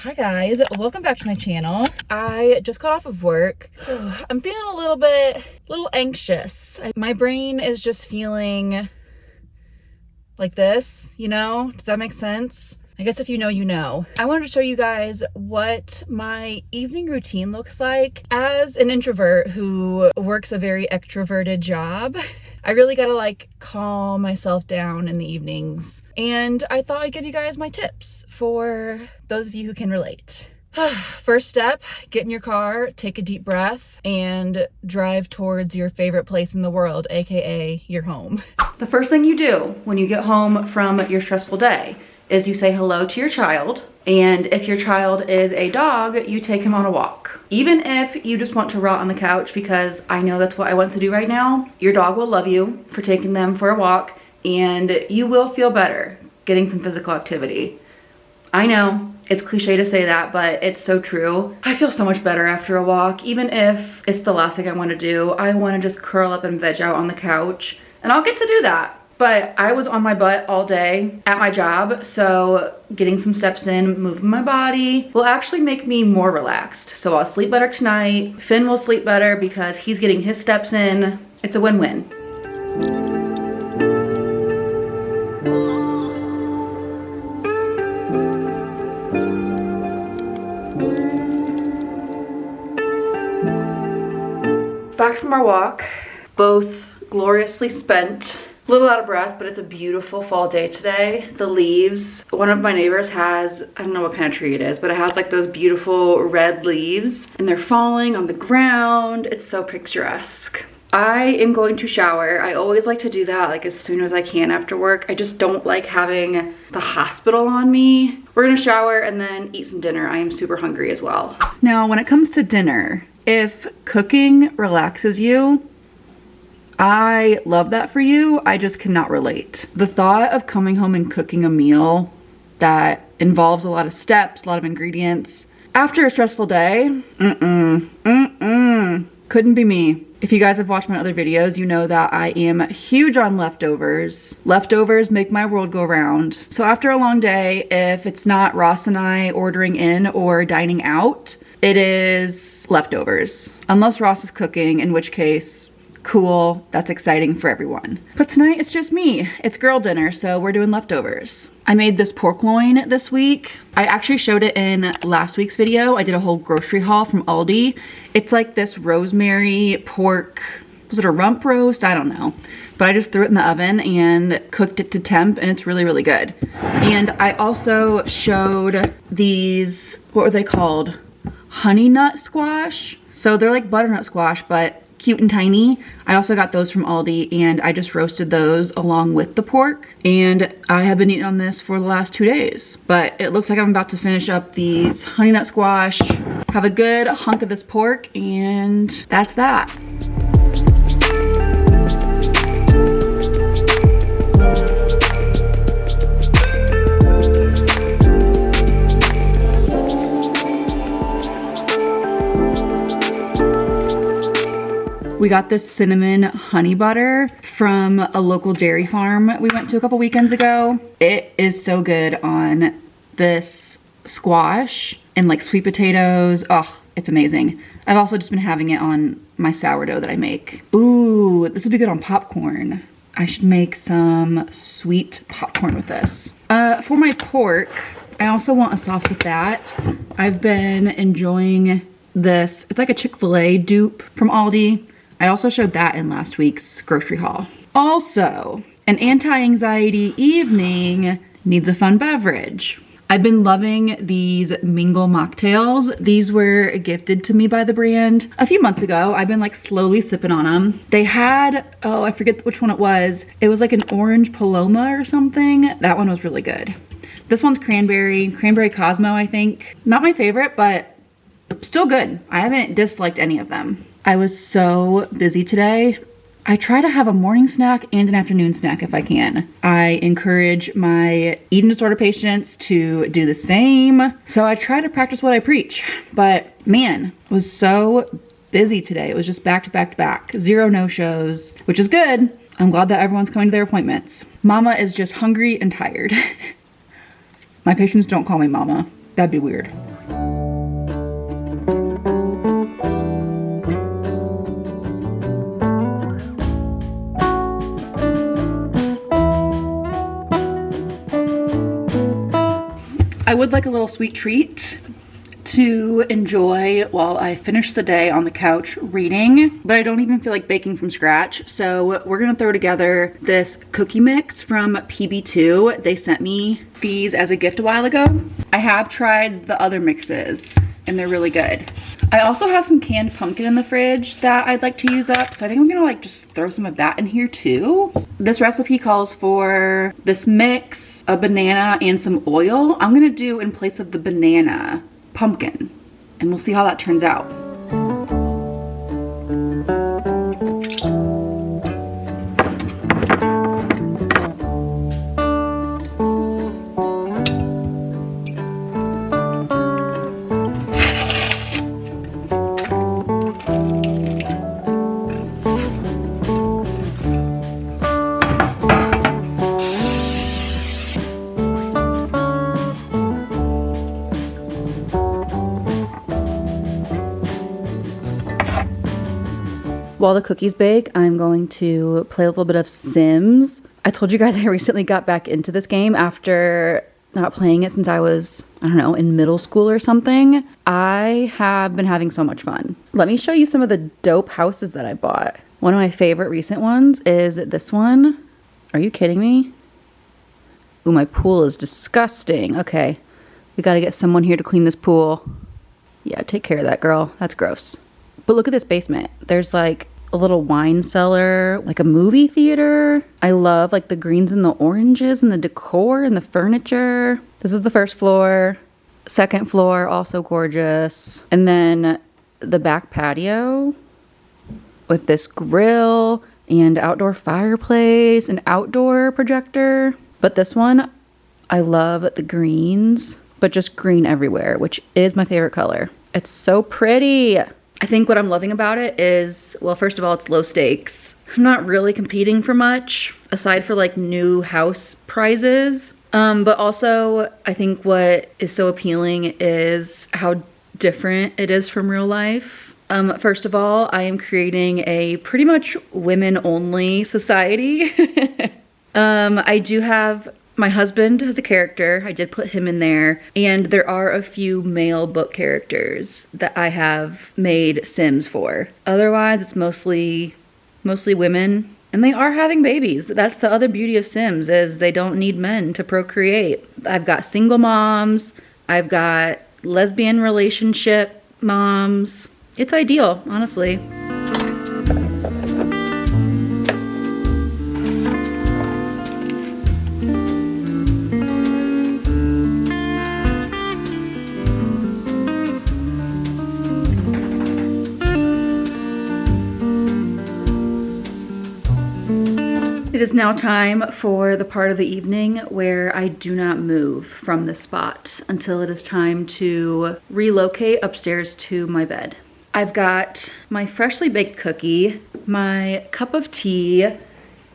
Hi guys, welcome back to my channel. I just got off of work. I'm feeling a little anxious. My brain is just feeling like this, you know? Does that make sense? I guess if you know, you know. I wanted to show you guys what my evening routine looks like as an introvert who works a very extroverted job. I really gotta like calm myself down in the evenings. And I thought I'd give you guys my tips for those of you who can relate. First step, get in your car, take a deep breath, and drive towards your favorite place in the world, AKA your home. The first thing you do when you get home from your stressful day is you say hello to your child. And if your child is a dog, you take him on a walk. Even if you just want to rot on the couch, because I know that's what I want to do right now, your dog will love you for taking them for a walk, and you will feel better getting some physical activity. I know it's cliche to say that, but it's so true. I feel so much better after a walk. Even if it's the last thing I want to do, I want to just curl up and veg out on the couch, and I'll get to do that. But I was on my butt all day at my job, so getting some steps in, moving my body will actually make me more relaxed. So I'll sleep better tonight. Finn will sleep better because he's getting his steps in. It's a win-win. Back from our walk, both gloriously spent. A little out of breath, but it's a beautiful fall day today. The leaves, one of my neighbors has, I don't know what kind of tree it is, but it has like those beautiful red leaves and they're falling on the ground. It's so picturesque. I am going to shower. I always like to do that like as soon as I can after work. I just don't like having the hospital on me. We're gonna shower and then eat some dinner. I am super hungry as well. Now, when it comes to dinner, if cooking relaxes you, I love that for you. I just cannot relate. The thought of coming home and cooking a meal that involves a lot of steps, a lot of ingredients, after a stressful day, couldn't be me. If you guys have watched my other videos, you know that I am huge on leftovers. Leftovers make my world go round. So after a long day, if it's not Ross and I ordering in or dining out, it is leftovers. Unless Ross is cooking, in which case, cool, that's exciting for everyone. But tonight it's just me. It's girl dinner, so we're doing leftovers. I made this pork loin this week. I actually showed it in last week's video. I did a whole grocery haul from Aldi. It's like this rosemary pork, was it a rump roast? I don't know. But I just threw it in the oven and cooked it to temp, and it's really, really good. And I also showed these, what were they called? Honey nut squash. So they're like butternut squash, but cute and tiny. I also got those from Aldi, and I just roasted those along with the pork, and I have been eating on this for the last 2 days. But it looks like I'm about to finish up these honey nut squash, have a good hunk of this pork, and that's that. We got this cinnamon honey butter from a local dairy farm we went to a couple weekends ago. It is so good on this squash and like sweet potatoes. Oh, it's amazing. I've also just been having it on my sourdough that I make. Ooh, this would be good on popcorn. I should make some sweet popcorn with this. For my pork, I also want a sauce with that. I've been enjoying this. It's like a Chick-fil-A dupe from Aldi. I also showed that in last week's grocery haul. Also, an anti-anxiety evening needs a fun beverage. I've been loving these Mingle mocktails. These were gifted to me by the brand a few months ago. I've been like slowly sipping on them. They had, oh, I forget which one it was. It was like an orange Paloma or something. That one was really good. This one's cranberry Cosmo, I think. Not my favorite, but still good. I haven't disliked any of them. I was so busy today. I try to have a morning snack and an afternoon snack if I can. I encourage my eating disorder patients to do the same. So I try to practice what I preach. But man, I was so busy today. It was just back to back to back. 0 no-shows, which is good. I'm glad that everyone's coming to their appointments. Mama is just hungry and tired. My patients don't call me mama. That'd be weird. I would like a little sweet treat to enjoy while I finish the day on the couch reading, but I don't even feel like baking from scratch. So we're gonna throw together this cookie mix from PB2. They sent me these as a gift a while ago. I have tried the other mixes and they're really good. I also have some canned pumpkin in the fridge that I'd like to use up, so I think I'm gonna like just throw some of that in here too. This recipe calls for this mix, a banana, and some oil. I'm gonna do, in place of the banana, pumpkin, and we'll see how that turns out. While the cookies bake, I'm going to play a little bit of Sims. I told you guys I recently got back into this game after not playing it since I was, I don't know, in middle school or something. I have been having so much fun. Let me show you some of the dope houses that I bought. One of my favorite recent ones is this one. Are you kidding me? Ooh, my pool is disgusting. Okay, we gotta get someone here to clean this pool. Yeah, take care of that, girl. That's gross. But look at this basement. There's like a little wine cellar, like a movie theater. I love like the greens and the oranges and the decor and the furniture. This is the first floor. Second floor, also gorgeous. And then the back patio with this grill and outdoor fireplace and outdoor projector. But this one, I love the greens, but just green everywhere, which is my favorite color. It's so pretty. I think what I'm loving about it is, well, first of all, it's low stakes. I'm not really competing for much, aside for like new house prizes. But also, I think what is so appealing is how different it is from real life. First of all, I am creating a pretty much women-only society. I do have my husband as a character. I did put him in there. And there are a few male book characters that I have made Sims for. Otherwise, it's mostly women. And they are having babies. That's the other beauty of Sims, is they don't need men to procreate. I've got single moms. I've got lesbian relationship moms. It's ideal, honestly. It is now time for the part of the evening where I do not move from this spot until it is time to relocate upstairs to my bed. I've got my freshly baked cookie, my cup of tea,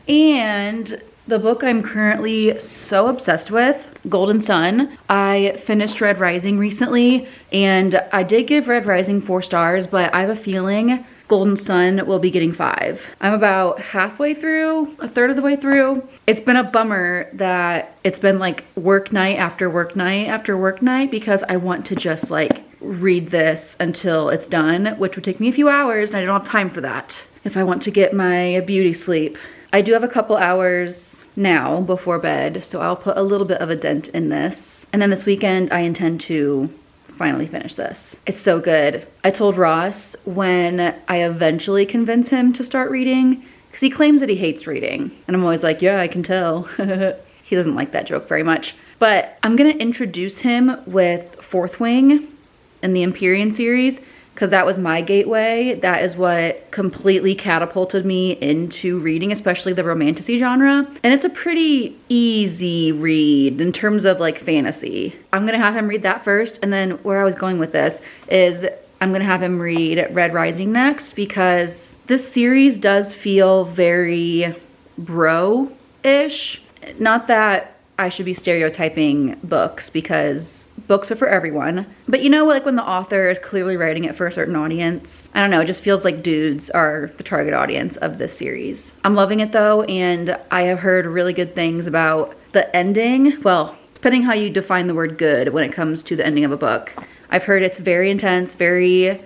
and the book I'm currently so obsessed with, Golden Sun. I finished Red Rising recently, and I did give Red Rising 4 stars, but I have a feeling Golden Sun will be getting 5. I'm about halfway through, a third of the way through. It's been a bummer that it's been like work night after work night after work night, because I want to just like read this until it's done, which would take me a few hours, and I don't have time for that if I want to get my beauty sleep. I do have a couple hours now before bed, so I'll put a little bit of a dent in this. And then this weekend I intend to finally finish this. It's so good. I told Ross when I eventually convince him to start reading, because he claims that he hates reading. And I'm always like, yeah, I can tell. He doesn't like that joke very much. But I'm gonna introduce him with Fourth Wing in the Empyrean series, because that was my gateway. That is what completely catapulted me into reading, especially the romantasy genre. And it's a pretty easy read in terms of like fantasy. I'm gonna have him read that first, and then where I was going with this is I'm gonna have him read Red Rising next, because this series does feel very bro-ish. Not that I should be stereotyping books, because books are for everyone. But you know, like when the author is clearly writing it for a certain audience, I don't know, it just feels like dudes are the target audience of this series. I'm loving it though, and I have heard really good things about the ending. Well, depending how you define the word good when it comes to the ending of a book. I've heard it's very intense, very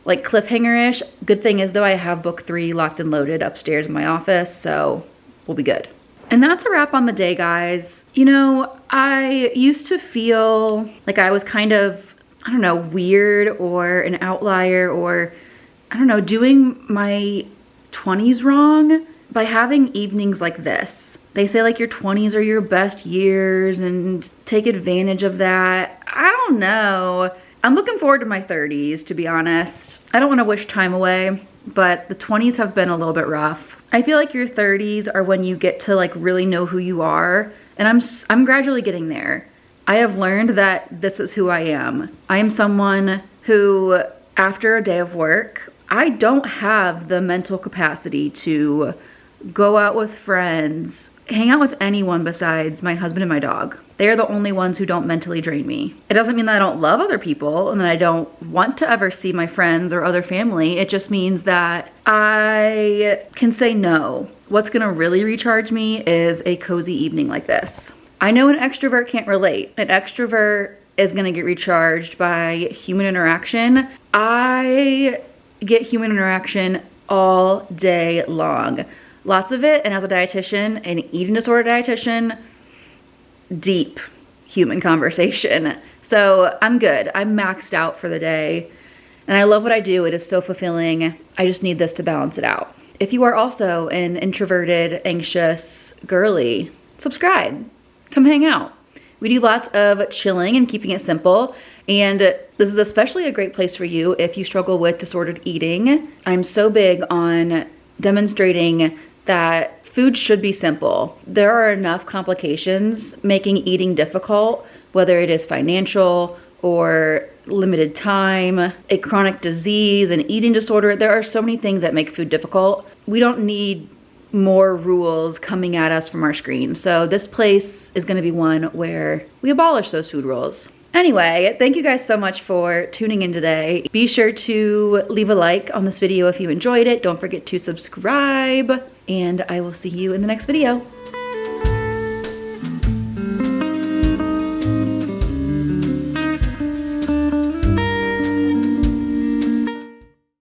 like cliffhanger-ish. Good thing is though, I have book 3 locked and loaded upstairs in my office, so we'll be good. And that's a wrap on the day, guys. You know, I used to feel like I was kind of, I don't know, weird or an outlier, or I don't know, doing my 20s wrong by having evenings like this. They say like your 20s are your best years and take advantage of that. I don't know. I'm looking forward to my 30s, to be honest. I don't want to wish time away, but the 20s have been a little bit rough. I feel like your 30s are when you get to like really know who you are, and I'm gradually getting there. I have learned that this is who I am. I am someone who, after a day of work, I don't have the mental capacity to go out with friends, hang out with anyone besides my husband and my dog. They are the only ones who don't mentally drain me. It doesn't mean that I don't love other people and that I don't want to ever see my friends or other family. It just means that I can say no. What's gonna really recharge me is a cozy evening like this. I know an extrovert can't relate. An extrovert is gonna get recharged by human interaction. I get human interaction all day long. Lots of it, and as a dietitian, an eating disorder dietitian, deep human conversation. So I'm good. I'm maxed out for the day, and I love what I do. It is so fulfilling. I just need this to balance it out. If you are also an introverted, anxious girly, subscribe. Come hang out. We do lots of chilling and keeping it simple, and this is especially a great place for you if you struggle with disordered eating. I'm so big on demonstrating that food should be simple. There are enough complications making eating difficult, whether it is financial or limited time, a chronic disease, an eating disorder. There are so many things that make food difficult. We don't need more rules coming at us from our screen. So this place is gonna be one where we abolish those food rules. Anyway, thank you guys so much for tuning in today. Be sure to leave a like on this video if you enjoyed it. Don't forget to subscribe, and I will see you in the next video.